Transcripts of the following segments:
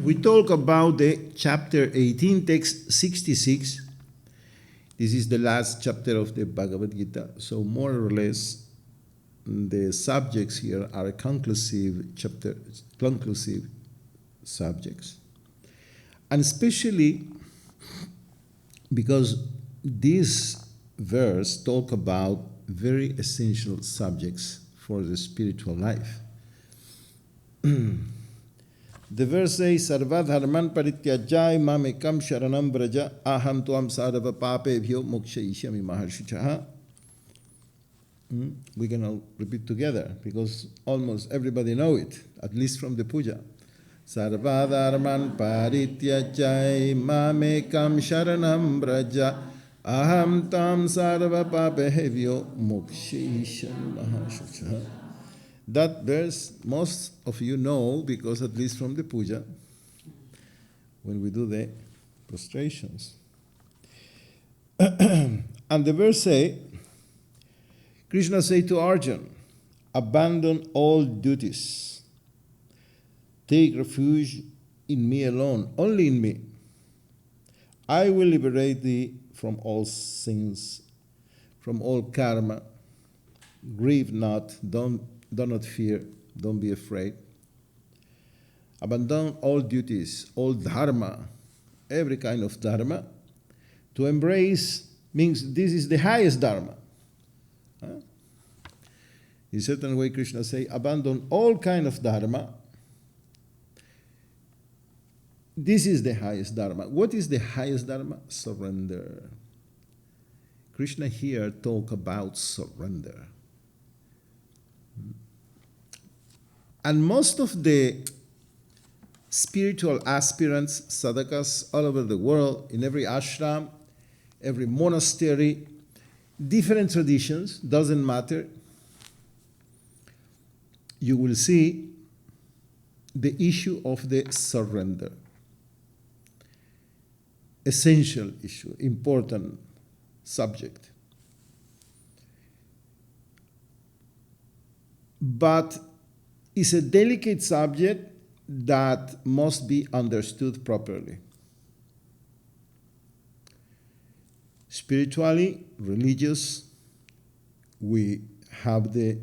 We talk about the chapter 18, text 66. This is the last chapter of the Bhagavad Gita. So more or less, the subjects here are conclusive subjects. And especially because this verse talk about very essential subjects for the spiritual life. The verse says, Sarva dharman parityajya mamekam sharanam vraja aham tuam sarva papebhyo mokshayishyami maharshichaha. We can all repeat together because almost everybody know it, at least from the puja. Sarva dharman parityajya mamekam sharanam vraja aham tam sarva papebhyo mokshayishyami maharshichaha. That verse most of you know because at least from the puja, when we do the prostrations. And the verse say, Krishna say to Arjuna, abandon all duties. Take refuge in me alone, only in me. I will liberate thee from all sins, from all karma. Grieve not, do not fear, don't be afraid. Abandon all duties, all dharma, every kind of dharma. To embrace means this is the highest dharma. In a certain way, Krishna say, abandon all kind of dharma. This is the highest dharma. What is the highest dharma? Surrender. Krishna here talk about surrender. And most of the spiritual aspirants, sadhakas all over the world, in every ashram, every monastery, different traditions, doesn't matter. You will see the issue of the surrender. Essential issue, important subject. But it's a delicate subject that must be understood properly. Spiritually, religious, we have the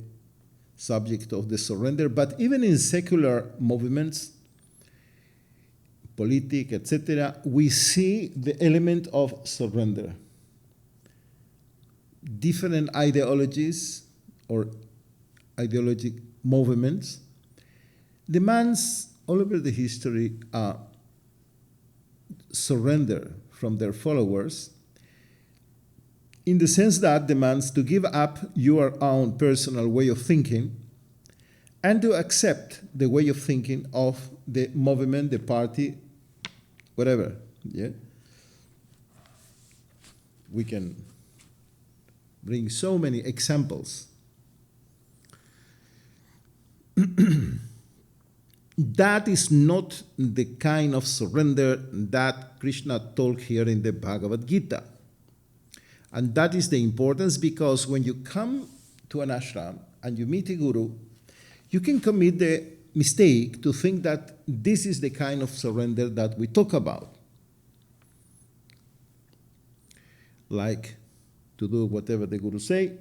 subject of the surrender, but even in secular movements, politic, etc., we see the element of surrender. Different ideologies or ideologic movements demands all over the history surrender from their followers, in the sense that demands to give up your own personal way of thinking and to accept the way of thinking of the movement, the party, whatever. Yeah, we can bring so many examples. That is not the kind of surrender that Krishna taught here in the Bhagavad Gita. And that is the importance, because when you come to an ashram and you meet a guru, you can commit the mistake to think that this is the kind of surrender that we talk about. Like to do whatever the guru say,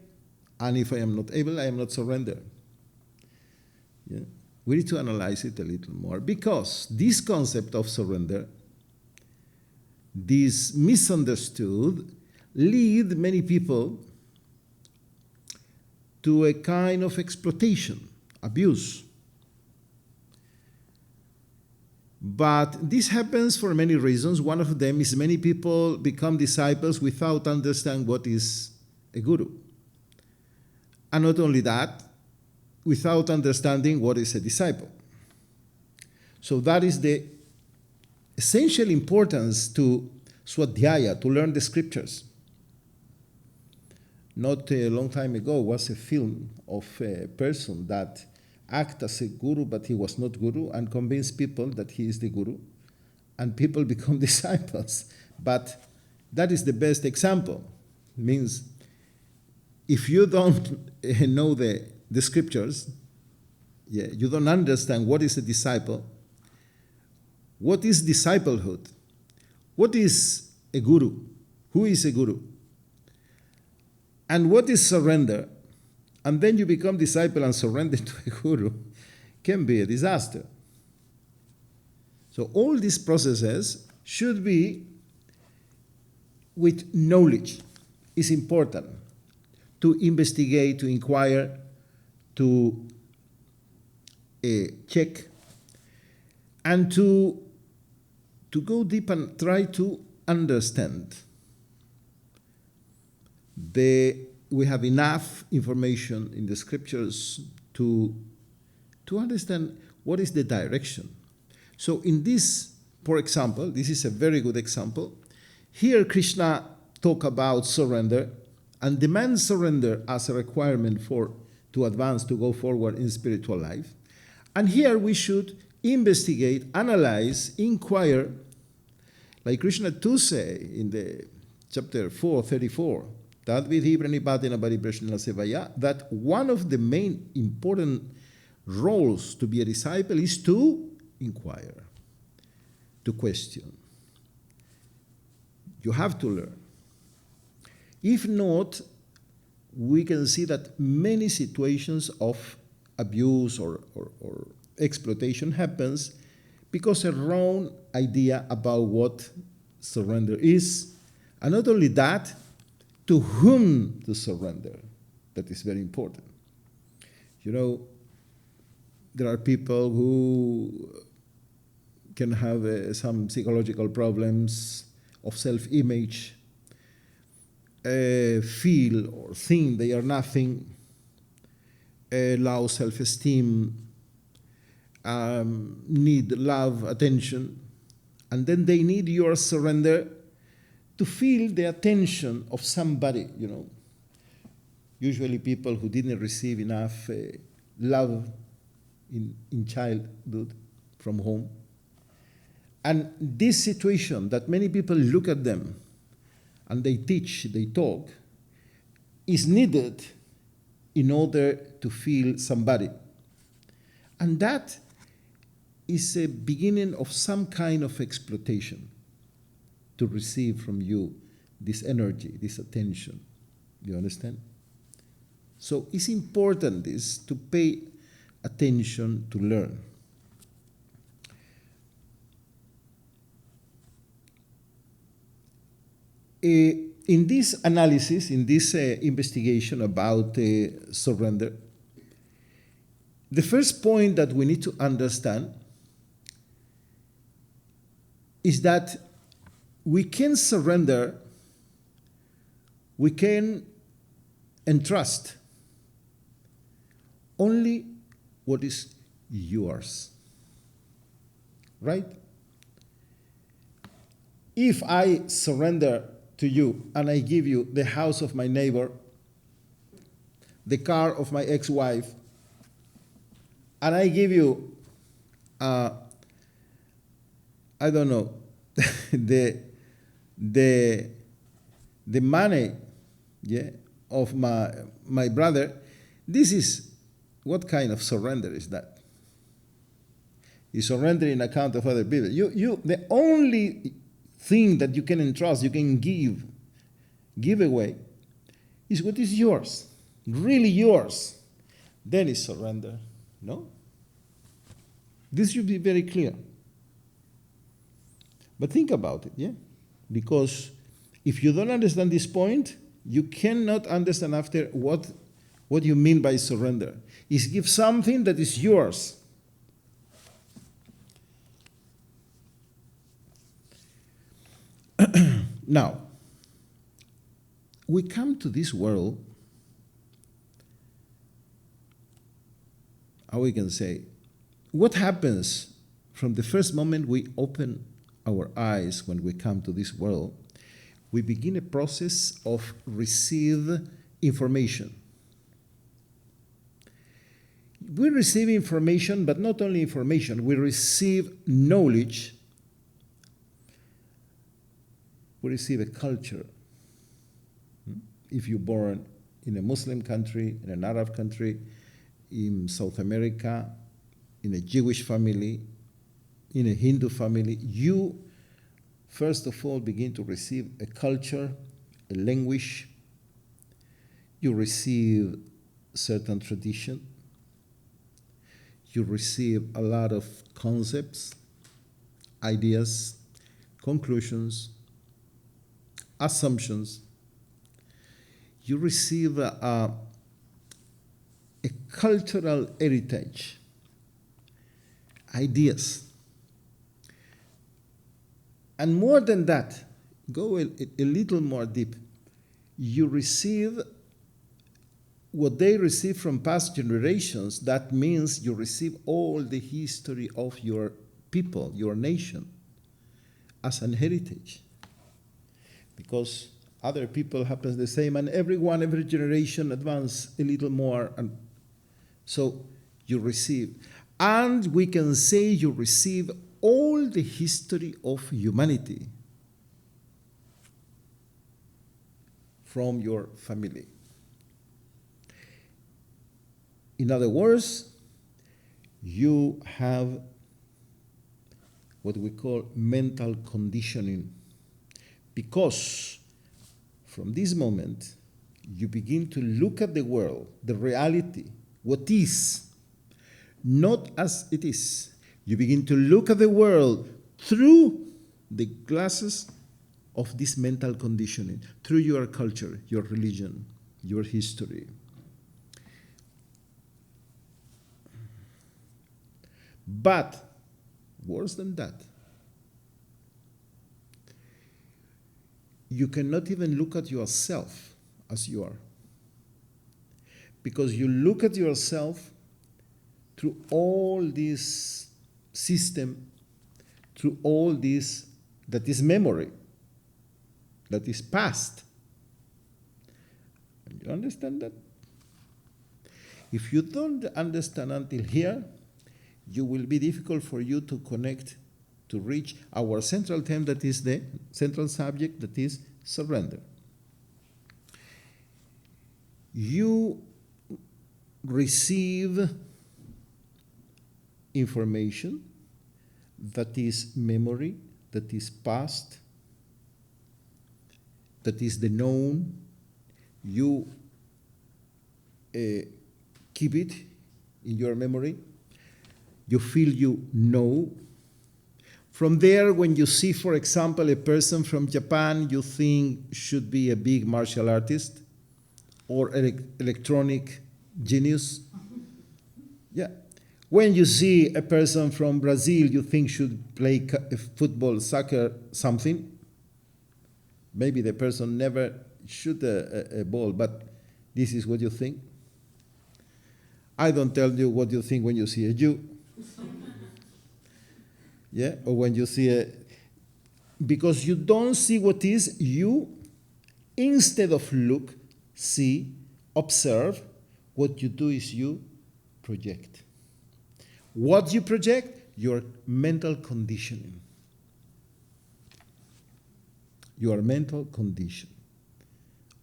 and if I am not able, I am not surrender. Yeah. We need to analyze it a little more, because this concept of surrender, this misunderstood, lead many people to a kind of exploitation, abuse. But this happens for many reasons. One of them is many people become disciples without understanding what is a guru. And not only that, without understanding what is a disciple. So that is the essential importance to swadhyaya, to learn the scriptures. Not a long time ago was a film of a person that acted as a guru, but he was not guru, and convinced people that he is the guru, and people become disciples. But that is the best example. It means if you don't know the scriptures, you don't understand what is a disciple, What is disciplehood? What is a guru? Who is a guru? And what is surrender? And then you become disciple and surrender to a guru can be a disaster. So all these processes should be with knowledge. It's important to investigate, to inquire, to check, and to go deep and try to understand. We have enough information in the scriptures to understand what is the direction. So in this, for example, this is a very good example. Here Krishna talk about surrender and demands surrender as a requirement to advance, to go forward in spiritual life. And here we should investigate, analyze, inquire, like Krishna too say in the chapter 4:34, that one of the main important roles to be a disciple is to inquire, to question. You have to learn. If not, we can see that many situations of abuse or exploitation happens because a wrong idea about what surrender is, and not only that, to whom to surrender. That is very important. You know, there are people who can have some psychological problems of self-image, feel or think they are nothing, low self-esteem, need love, attention, and then they need your surrender to feel the attention of somebody, you know. Usually people who didn't receive enough love in childhood from home. And this situation that many people look at them and they teach, they talk, is needed in order to feel somebody. And that is a beginning of some kind of exploitation to receive from you this energy, this attention. You understand? So it's important to pay attention to learn. In this analysis, in this investigation about surrender, the first point that we need to understand is that we can surrender, we can entrust only what is yours. Right? If I surrender to you and I give you the house of my neighbor, the car of my ex-wife, and I give you, I don't know, the money, yeah, of my brother, this is, what kind of surrender is that? You surrender in account of other people. The only thing that you can entrust, you can give away, is what is yours, really yours. Then is surrender. No? This should be very clear. But think about it, yeah? Because if you don't understand this point, you cannot understand after what you mean by surrender. Is give something that is yours. Now, we come to this world, how we can say, what happens from the first moment we open our eyes when we come to this world? We begin a process of receive information. We receive information, but not only information, we receive knowledge. We receive a culture. If you're born in a Muslim country, in an Arab country, in South America, in a Jewish family, in a Hindu family, you first of all begin to receive a culture, a language, you receive certain tradition, you receive a lot of concepts, ideas, conclusions, assumptions. You receive a cultural heritage, ideas. And more than that, go a little more deep. You receive what they receive from past generations. That means you receive all the history of your people, your nation, as an heritage. Because other people happens the same, and every generation advance a little more, and so you receive. And we can say you receive all the history of humanity from your family. In other words, you have what we call mental conditioning, because from this moment you begin to look at the world, the reality, what is, not as it is. You begin to look at the world through the glasses of this mental conditioning, through your culture, your religion, your history. But worse than that, you cannot even look at yourself as you are. Because you look at yourself through all this system, through all this that is memory, that is past. And you understand that? If you don't understand until here, it will be difficult for you to connect, to reach our central theme, that is the central subject, that is surrender. You receive information that is memory, that is past, that is the known. You keep it in your memory. You feel you know. From there, when you see, for example, a person from Japan you think should be a big martial artist or electronic genius. Yeah. When you see a person from Brazil you think should play football, soccer, something. Maybe the person never shoot a ball, but this is what you think. I don't tell you what you think when you see a Jew. Yeah, or when you see because you don't see what is, you, instead of look, see, observe, what you do is you project. What you project? Your mental conditioning. Your mental condition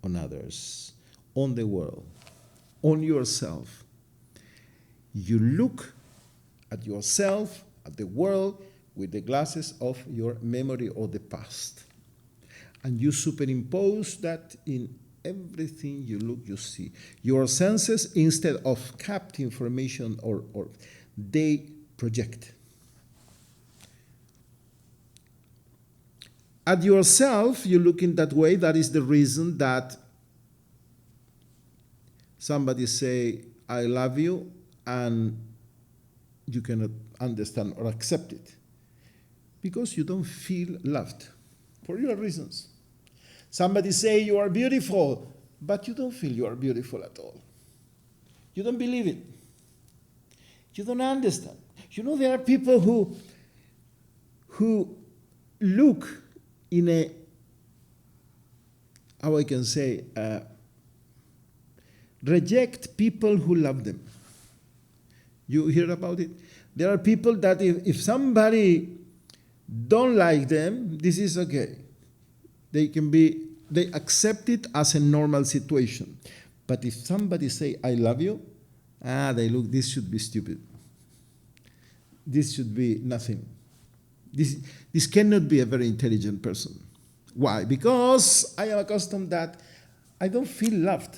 on others, on the world, on yourself. You look at yourself, at the world, with the glasses of your memory of the past. And you superimpose that in everything you look, you see. Your senses, instead of capture information or they project. At yourself, you look in that way. That is the reason that somebody say, I love you, and you cannot understand or accept it. Because you don't feel loved, for your reasons. Somebody say you are beautiful, but you don't feel you are beautiful at all. You don't believe it. You don't understand. You know, there are people who look in a, how I can say, reject people who love them. You hear about it? There are people that if somebody don't like them, this is okay. They accept it as a normal situation. But if somebody say, I love you, they look, this should be stupid. This should be nothing. This cannot be a very intelligent person. Why? Because I am accustomed that I don't feel loved,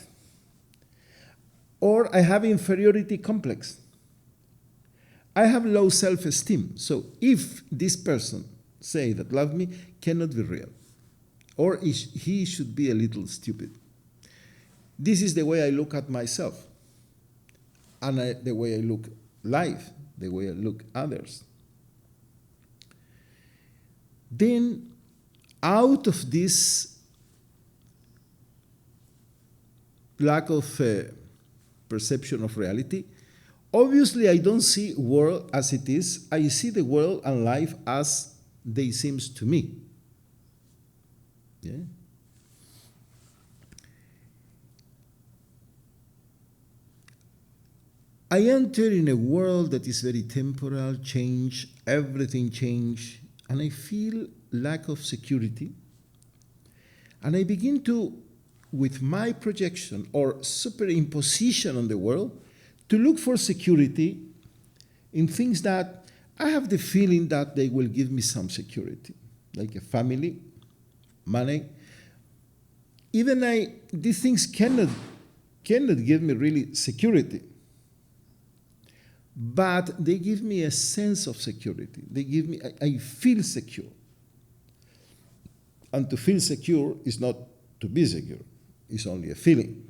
or I have inferiority complex. I have low self-esteem. So if this person say that love me, cannot be real, or he should be a little stupid. This is the way I look at myself, and the way I look life, the way I look others. Then, out of this lack of perception of reality, obviously I don't see world as it is. I see the world and life as they seems to me. Yeah? I enter in a world that is very temporal, change, everything change, and I feel lack of security. And I begin to, with my projection or superimposition on the world, to look for security in things that I have the feeling that they will give me some security, like a family, money. Even these things cannot give me really security. But they give me a sense of security. They give me, I feel secure. And to feel secure is not to be secure. It's only a feeling.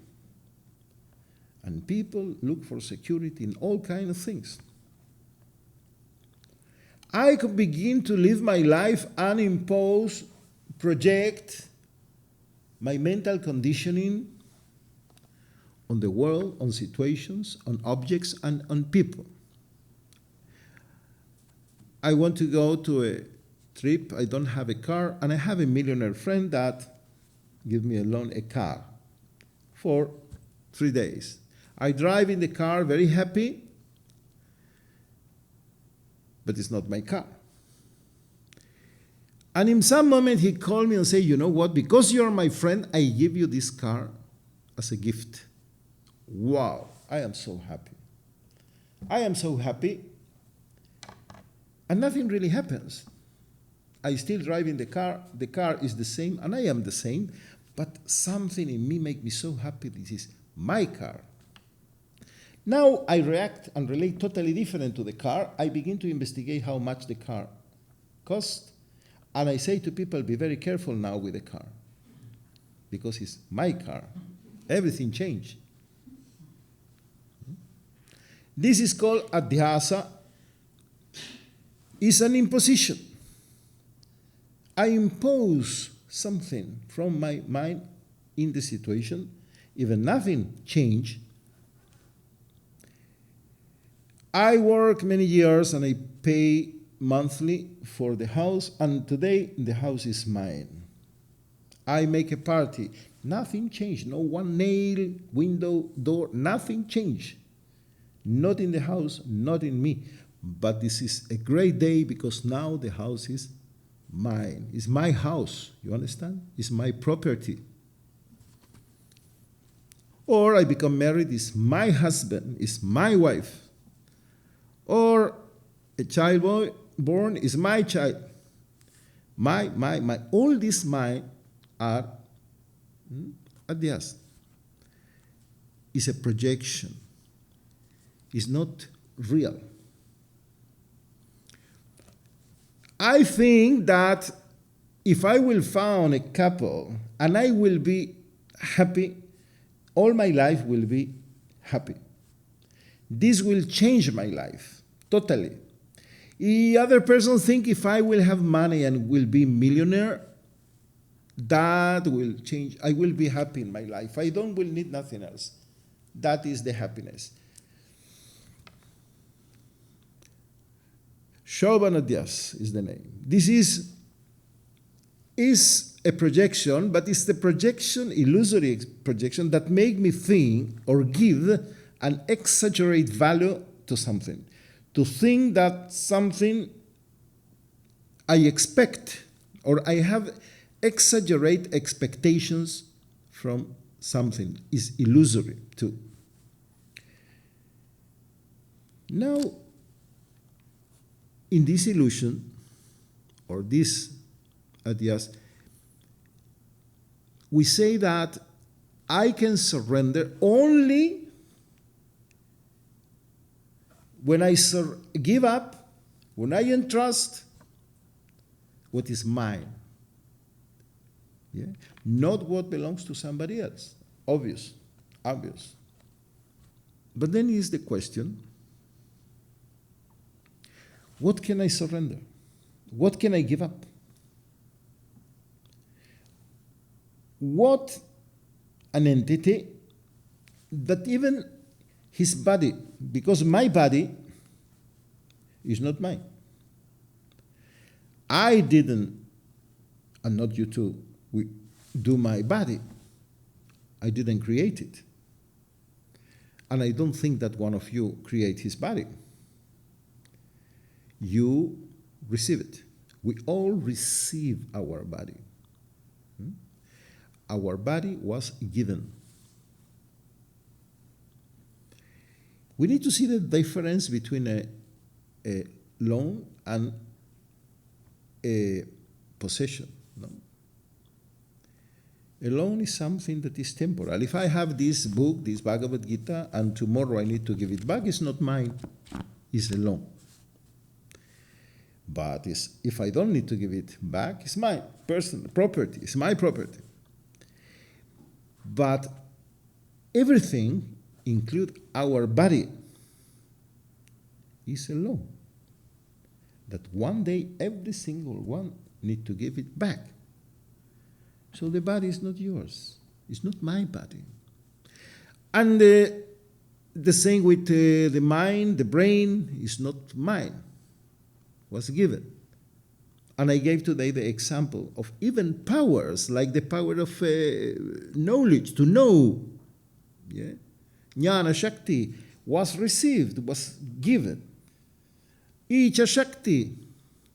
And people look for security in all kinds of things. I could begin to live my life and impose, project my mental conditioning on the world, on situations, on objects, and on people. I want to go to a trip, I don't have a car, and I have a millionaire friend that gives me a loan, a car, for 3 days. I drive in the car, very happy, but it's not my car. And in some moment he called me and said, you know what, because you're my friend, I give you this car as a gift. Wow, I am so happy. I am so happy. And nothing really happens. I still drive in the car is the same, and I am the same, but something in me makes me so happy this is my car. Now I react and relate totally different to the car. I begin to investigate how much the car costs, and I say to people, be very careful now with the car, because it's my car. Everything changed. This is called adhyasa. It's an imposition. I impose something from my mind in the situation, even nothing changed. I work many years and I pay monthly for the house, and today the house is mine. I make a party. Nothing changed. No one nail, window, door, nothing changed. Not in the house, not in me. But this is a great day because now the house is mine. It's my house, you understand? It's my property. Or I become married, it's my husband, it's my wife. Or a child born is my child. My. All these mine are adhyas. It's a projection. It's not real. I think that if I will found a couple and I will be happy, all my life will be happy. This will change my life, totally. The other person think if I will have money and will be millionaire, that will change. I will be happy in my life. I will need nothing else. That is the happiness. Shobhanadhyas is the name. This is a projection, but it's the projection, illusory projection, that make me think or give an exaggerate value to something. To think that something I expect, or I have exaggerate expectations from something, is illusory too. Now, in this illusion, or these ideas, we say that I can surrender only when I give up, when I entrust what is mine. Yeah? Not what belongs to somebody else. Obvious. But then is the question, what can I surrender? What can I give up? What an entity that even his body, because my body is not mine. I didn't, and not you too, do my body. I didn't create it. And I don't think that one of you create his body. You receive it. We all receive our body. Our body was given. We need to see the difference between a loan and a possession. No? A loan is something that is temporal. If I have this book, this Bhagavad Gita, and tomorrow I need to give it back, it's not mine, it's a loan. But if I don't need to give it back, it's my personal property, it's my property. But everything, include our body, is a loan. That one day every single one need to give it back. So the body is not yours. It's not my body. And the same with the mind, the brain is not mine. Was given. And I gave today the example of even powers, like the power of knowledge, to know. Yeah? Jnana Shakti was received, was given. Icha Shakti,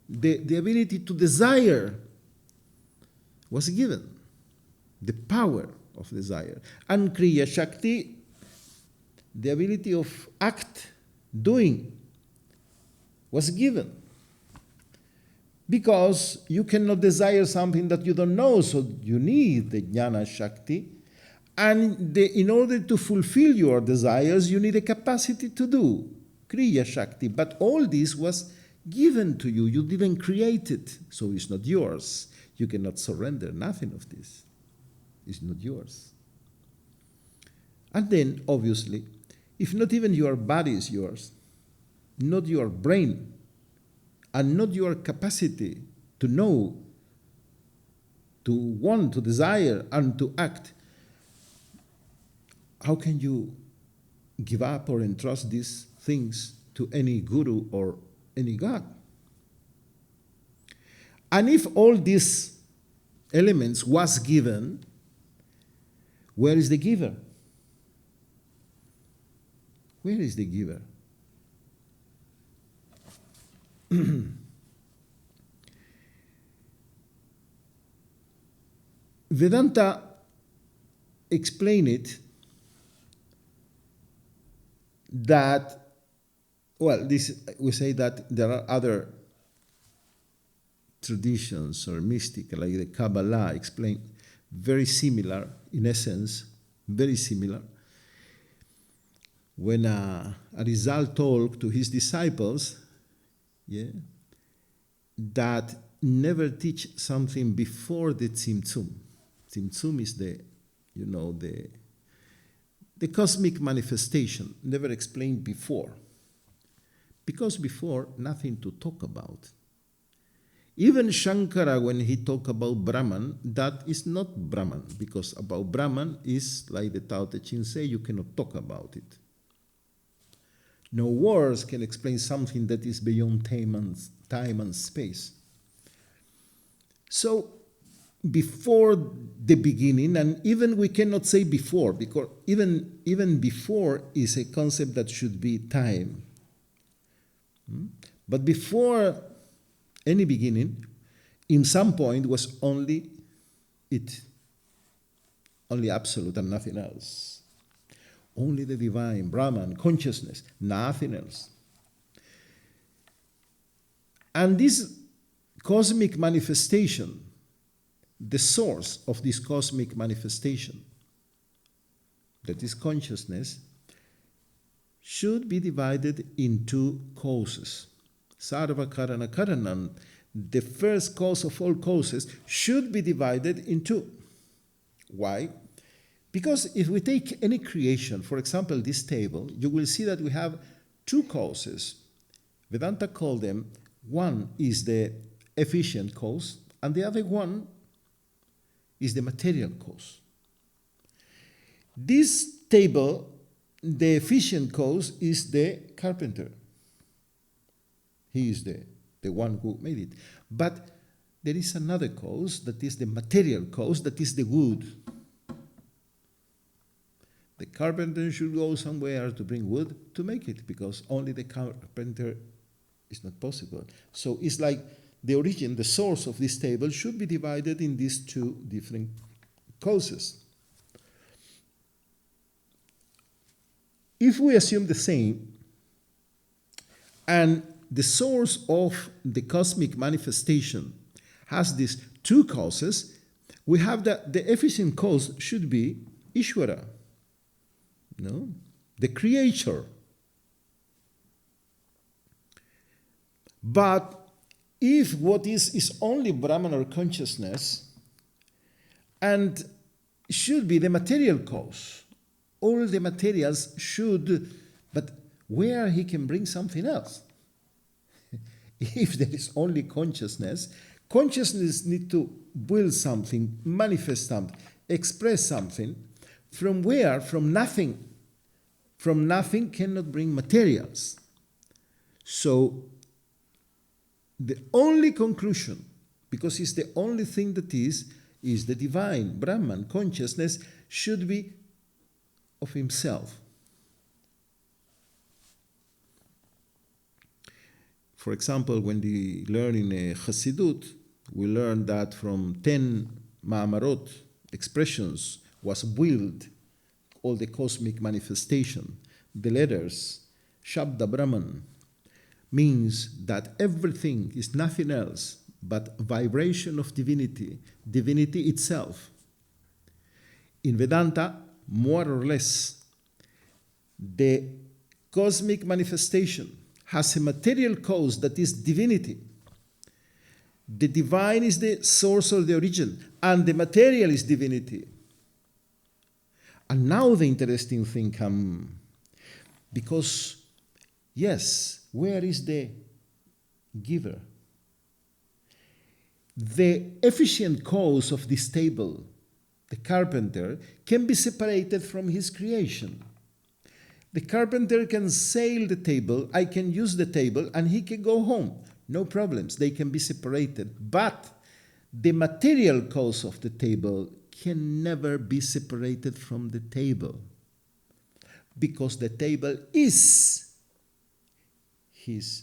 the ability to desire, was given. The power of desire. And Kriya Shakti, the ability of doing, was given. Because you cannot desire something that you don't know, so you need the Jnana Shakti. And in order to fulfill your desires, you need a capacity to do, Kriya Shakti. But all this was given to you. You didn't create it, so it's not yours. You cannot surrender nothing of this. It's not yours. And then, obviously, if not even your body is yours, not your brain, and not your capacity to know, to want, to desire, and to act, how can you give up or entrust these things to any guru or any god? And if all these elements was given, where is the giver? Where is the giver? Vedanta explain it that, well, we say that there are other traditions or mystic, like the Kabbalah, explain very similar, in essence, very similar. When Arizal told to his disciples, that never teach something before the Tzimtzum. Tzimtzum is the cosmic manifestation, never explained before. Because before, nothing to talk about. Even Shankara, when he talked about Brahman, that is not Brahman, because about Brahman is, like the Tao Te Ching say, you cannot talk about it. No words can explain something that is beyond time and space. So, before the beginning, and even we cannot say before, because even before is a concept that should be time. But before any beginning, in some point was only it, only absolute and nothing else. Only the divine, Brahman, consciousness, nothing else. And this cosmic manifestation, the source of this cosmic manifestation, that is consciousness, should be divided into causes. Sarva karana karanam, the first cause of all causes, should be divided in two. Why? Because if we take any creation, for example, this table, you will see that we have two causes. Vedanta call them, one is the efficient cause, and the other one is the material cause. This table, the efficient cause is the carpenter. He is the one who made it. But there is another cause, that is the material cause, that is the wood. The carpenter should go somewhere to bring wood to make it, because only the carpenter is not possible. So it's like the origin, the source of this table should be divided in these two different causes. If we assume the same, and the source of the cosmic manifestation has these two causes, we have that the efficient cause should be Ishvara, no? The creator. But if what is only Brahman or consciousness, and should be the material cause, all the materials should, but where he can bring something else? If there is only consciousness, consciousness needs to build something, manifest something, express something. From where? From nothing. From nothing cannot bring materials. So the only conclusion, because it's the only thing that is the divine, Brahman, consciousness, should be of himself. For example, when we learn in Hasidut, we learn that from 10 Mahamarot expressions was willed all the cosmic manifestation. The letters, Shabda Brahman, means that everything is nothing else but vibration of divinity, divinity itself. In Vedanta, more or less, the cosmic manifestation has a material cause that is divinity. The divine is the source or the origin, and the material is divinity. And now the interesting thing comes, because, yes, where is the giver? The efficient cause of this table, the carpenter, can be separated from his creation. The carpenter can sail the table, I can use the table, and he can go home. No problems, they can be separated. But the material cause of the table can never be separated from the table, because the table is his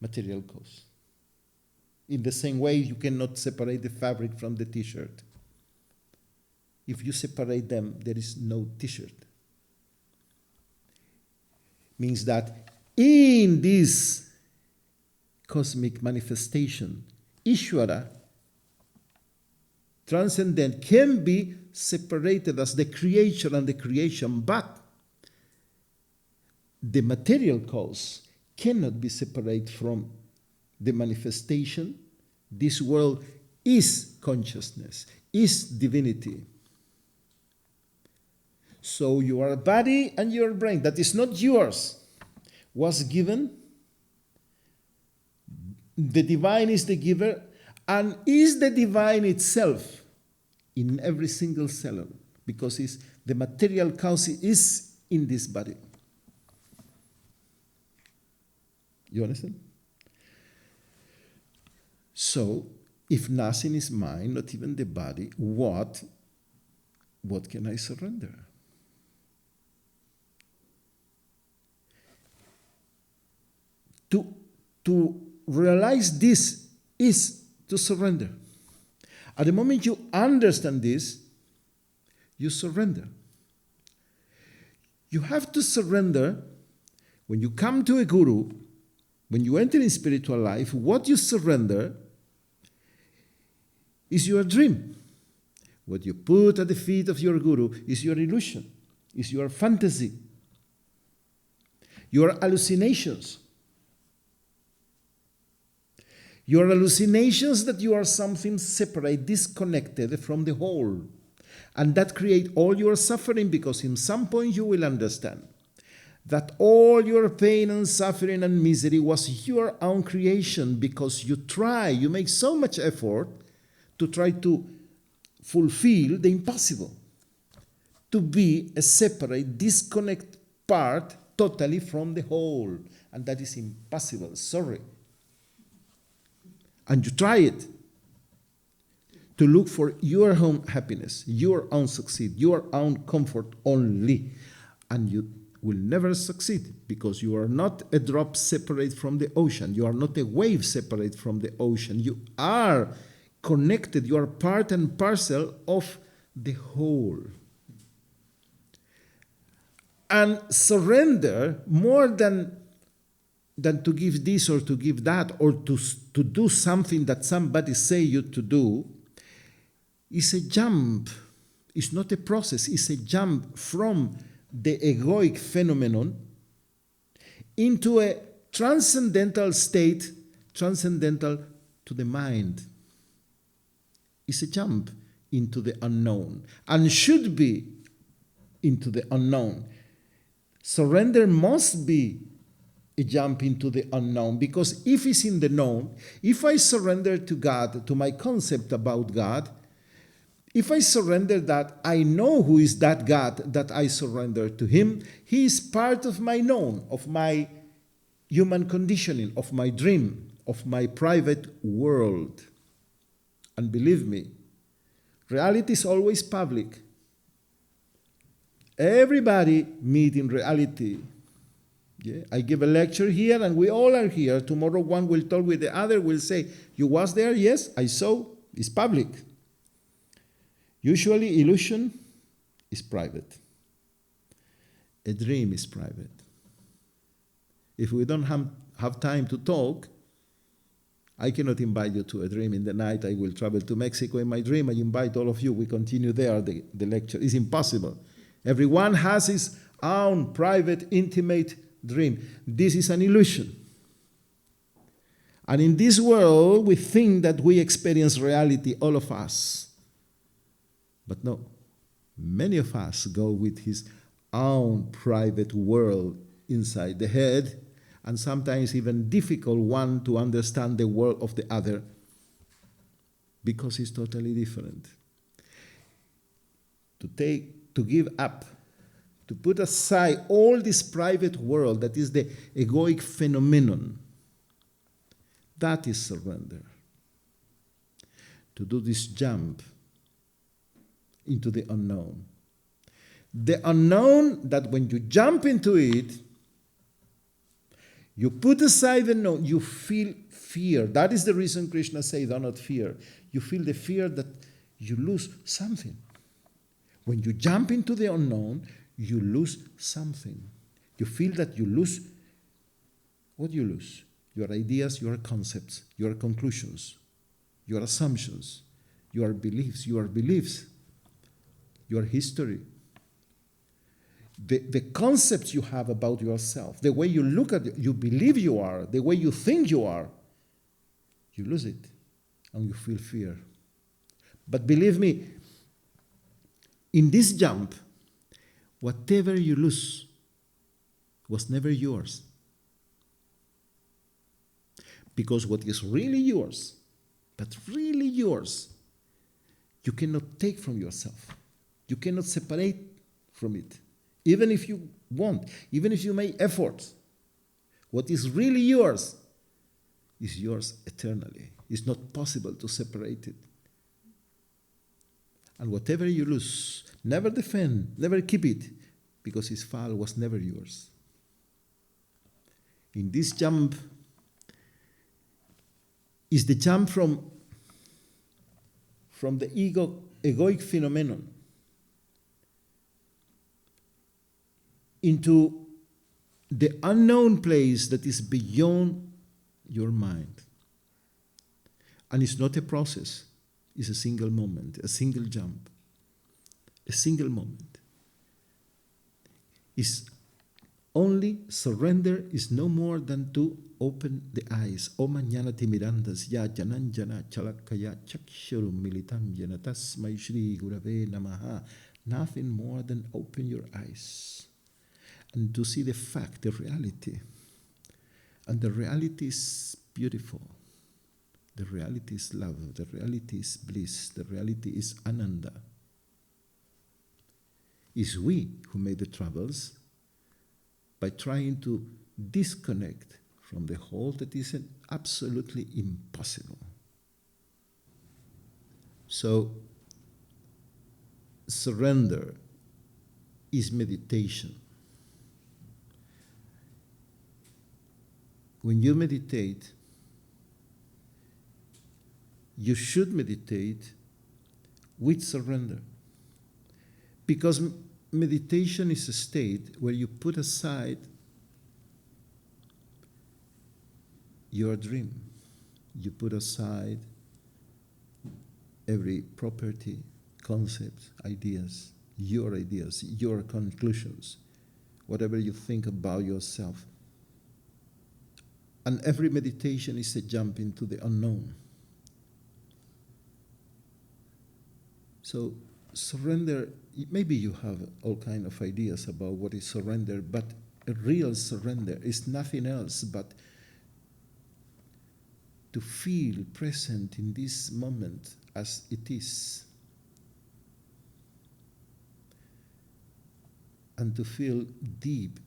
material cause. In the same way, you cannot separate the fabric from the t-shirt. If you separate them, there is no t-shirt. Means that in this cosmic manifestation, Ishvara, transcendent, can be separated as the creator and the creation, but the material cause cannot be separated from the manifestation. This world is consciousness, is divinity. So your body and your brain, that is not yours, was given. The divine is the giver, and is the divine itself in every single cell, because the material cause is in this body. You understand? So, if nothing is mine, not even the body, what can I surrender? To realize this is to surrender. At the moment you understand this, you surrender. You have to surrender when you come to a guru, when you enter in spiritual life. What you surrender is your dream. What you put at the feet of your guru is your illusion, is your fantasy, your hallucinations. Your hallucinations that you are something separate, disconnected from the whole. And that create all your suffering, because in some point you will understand that all your pain and suffering and misery was your own creation, because you make so much effort to try to fulfill the impossible, to be a separate, disconnected part totally from the whole. And that is impossible, sorry. And you try it to look for your own happiness, your own succeed, your own comfort only. And you will never succeed, because you are not a drop separate from the ocean. You are not a wave separate from the ocean. You are connected. You are part and parcel of the whole. And surrender, more than to give this or to give that, or to do something that somebody say you to do, is a jump. It's not a process. It's a jump from the egoic phenomenon into a transcendental state, transcendental to the mind. It's a jump into the unknown, and should be into the unknown. Surrender must be a jump into the unknown, because if it's in the known, if I surrender to God, to my concept about God, if I surrender that, I know who is that God that I surrender to him. He is part of my known, of my human conditioning, of my dream, of my private world. And believe me, reality is always public. Everybody meet in reality. Yeah? I give a lecture here and we all are here. Tomorrow one will talk with the other, will say, you was there? Yes, I saw. It's public. Usually illusion is private. A dream is private. If we don't have time to talk, I cannot invite you to a dream. In the night I will travel to Mexico in my dream. I invite all of you. We continue there, the lecture. It's impossible. Everyone has his own private, intimate dream. This is an illusion. And in this world, we think that we experience reality, all of us. But no, many of us go with his own private world inside the head, and sometimes even difficult one to understand the world of the other, because it's totally different. To give up, to put aside all this private world that is the egoic phenomenon, that is surrender. To do this jump into the unknown. The unknown that when you jump into it, you put aside the known, you feel fear. That is the reason Krishna says, do not fear. You feel the fear that you lose something. When you jump into the unknown, you lose something. You feel that you lose. What do you lose? Your ideas, your concepts, your conclusions, your assumptions, your beliefs, your history. The concepts you have about yourself, the way you look at it, you believe you are, the way you think you are, you lose it and you feel fear. But believe me, in this jump, whatever you lose was never yours. Because what is really yours, but really yours, you cannot take from yourself. You cannot separate from it. Even if you want, even if you make efforts, what is really yours is yours eternally. It's not possible to separate it. And whatever you lose, never defend, never keep it, because its fall was never yours. In this jump is the jump from the egoic phenomenon into the unknown place that is beyond your mind. And it's not a process. is a single moment, a single jump, a single moment. Is only surrender is no more than to open the eyes. Om Jnana Timirandas Ya Jananjana Chalakaya Chakshurum Militanjana Tasmai Shri Gurave Namaha. Nothing more than open your eyes and to see the fact, the reality. And the reality is beautiful. The reality is love. The reality is bliss. The reality is Ananda. It's we who made the troubles by trying to disconnect from the whole that is absolutely impossible. So, surrender is meditation. When you meditate, you should meditate with surrender. Because meditation is a state where you put aside your dream. You put aside every property, concept, ideas, your conclusions, whatever you think about yourself. And every meditation is a jump into the unknown. So surrender, maybe you have all kinds of ideas about what is surrender, but a real surrender is nothing else but to feel present in this moment as it is. And to feel deep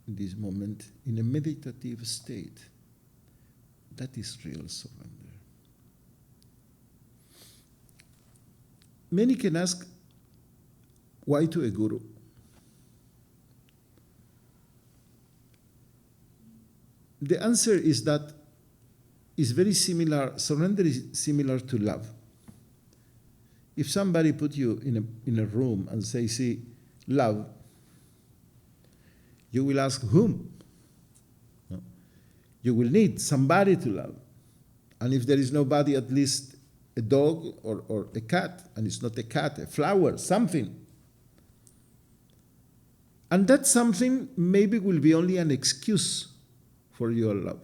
in this moment in a meditative state. That is real surrender. Many can ask, why to a guru? The answer is that it's very similar, surrender is similar to love. If somebody put you in a room and say, see, love, you will ask whom? No. You will need somebody to love. And if there is nobody, at least a dog or a cat, and it's not a cat, a flower, something. And that something maybe will be only an excuse for your love.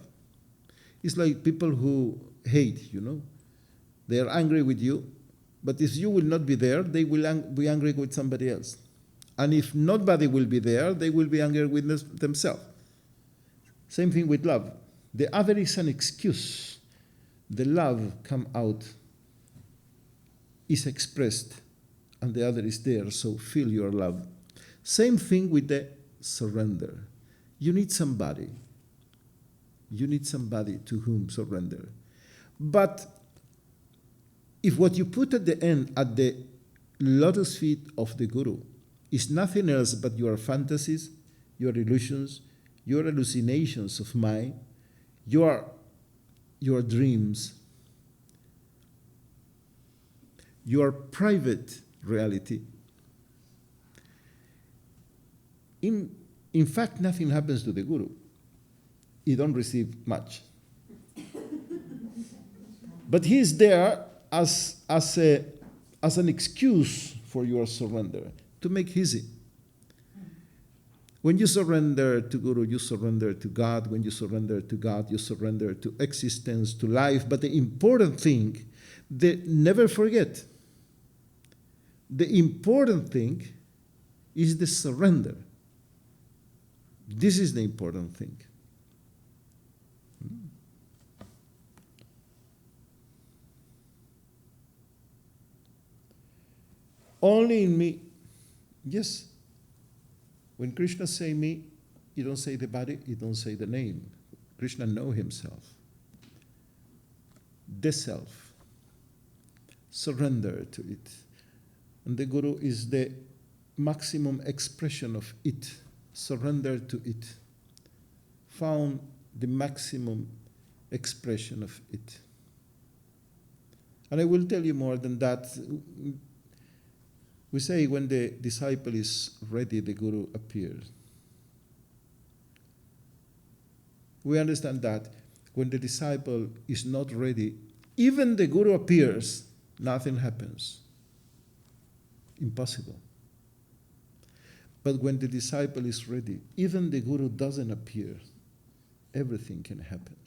It's like people who hate, They are angry with you, but if you will not be there, they will be angry with somebody else. And if nobody will be there, they will be angry with themselves. Same thing with love. The other is an excuse. The love come out, is expressed, and the other is there, so feel your love. Same thing with the surrender. You need somebody. You need somebody to whom surrender. But if what you put at the end, at the lotus feet of the Guru, is nothing else but your fantasies, your illusions, your hallucinations of mind, your dreams, your private reality, in fact, nothing happens to the Guru. You don't receive much. But he is there as an excuse for your surrender, to make easy. When you surrender to Guru, you surrender to God. When you surrender to God, you surrender to existence, to life. But the important thing, never forget, the important thing is the surrender. This is the important thing. Only in me. Yes. When Krishna say me, you don't say the body, you don't say the name. Krishna know himself. The self. Surrender to it. And the Guru is the maximum expression of it. Surrender to it. Found the maximum expression of it. And I will tell you more than that. We say when the disciple is ready, the Guru appears. We understand that when the disciple is not ready, even the Guru appears, nothing happens. Impossible. But when the disciple is ready, even the guru doesn't appear, everything can happen.